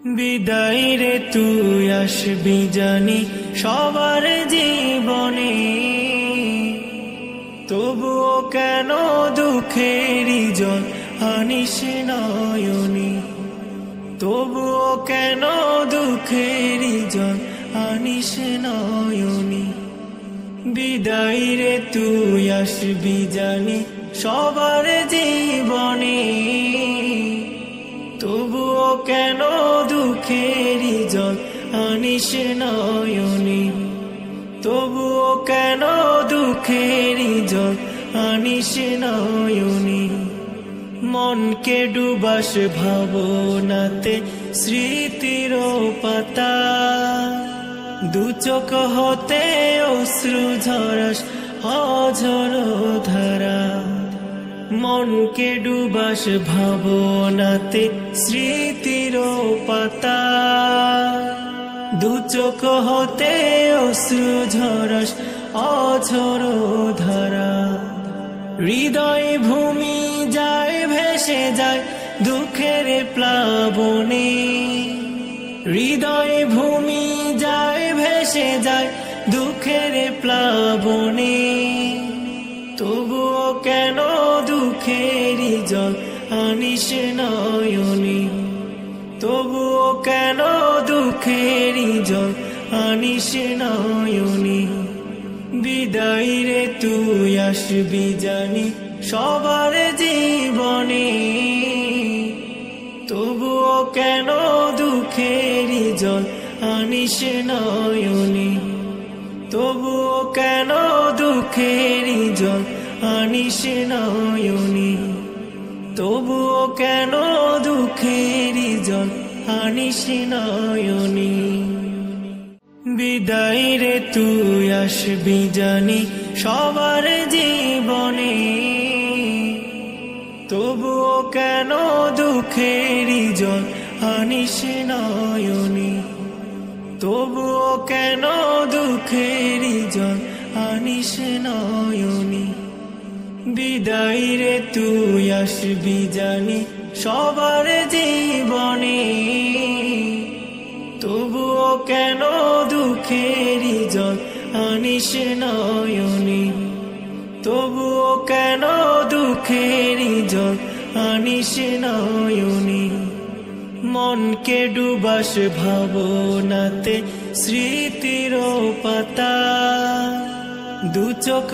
বিদায় রে তুই আসবি জানি সবার জীবনে, তবুও কেন দুঃখেরই জল আনিস নয়নে, তবুও কেন দুঃখেরই জল আনিস নয়নে। বিদায় রে তুই আসবি জানি সবার জীবনে, তবুও কেন দুঃখেরই জল আনিস নয়নে, তবুও কেন দুঃখেরই জল আনিস নয়নে। মনকে ডুবাস ভাবনাতে স্মৃতির পাতা, দু চোখ হতে অশ্রু ঝরাস অঝর ধারা। মনকে ডুবাস ভাবনাতে স্মৃতির পাতা, দু চোখ হতে অশ্রু ঝরাস অঝর ধারা। হৃদয় ভূমি যায় ভেসে যায় দুঃখের প্লাবনে, হৃদয় ভূমি যায় ভেসে যায় দুঃখের প্লাবনে, তবুও কেন দুঃখেরই জল আনিস নয়নে, তবুও কেন দুঃখেরই জল আনিস নয়নে। বিদায় রে তুই আসবি জানি সবার জীবনে, তবুও কেন দুঃখেরই জল আনিস নয়নে, তবুও কেন দুঃখেরই জল আনিস নয়নে, তবুও কেন দুঃখেরই জল আনিস নয়নে। বিদায় রে তুই আসবি জানি সবার জীবনে, তবুও কেন দুঃখেরই জল আনিস নয়নে, তবুও কেন দুঃখেরই জল আনিস নয়নে। বিদায় রে তুই আসবি জানি সবার জীবনে, তবুও কেন দুঃখেরই জল আনিস নয়নে, তবুও কেন দুঃখেরই জল আনিস নয়নে। মনকে ডুবাস ভাবনাতে স্মৃতির পাতা, দু চোখ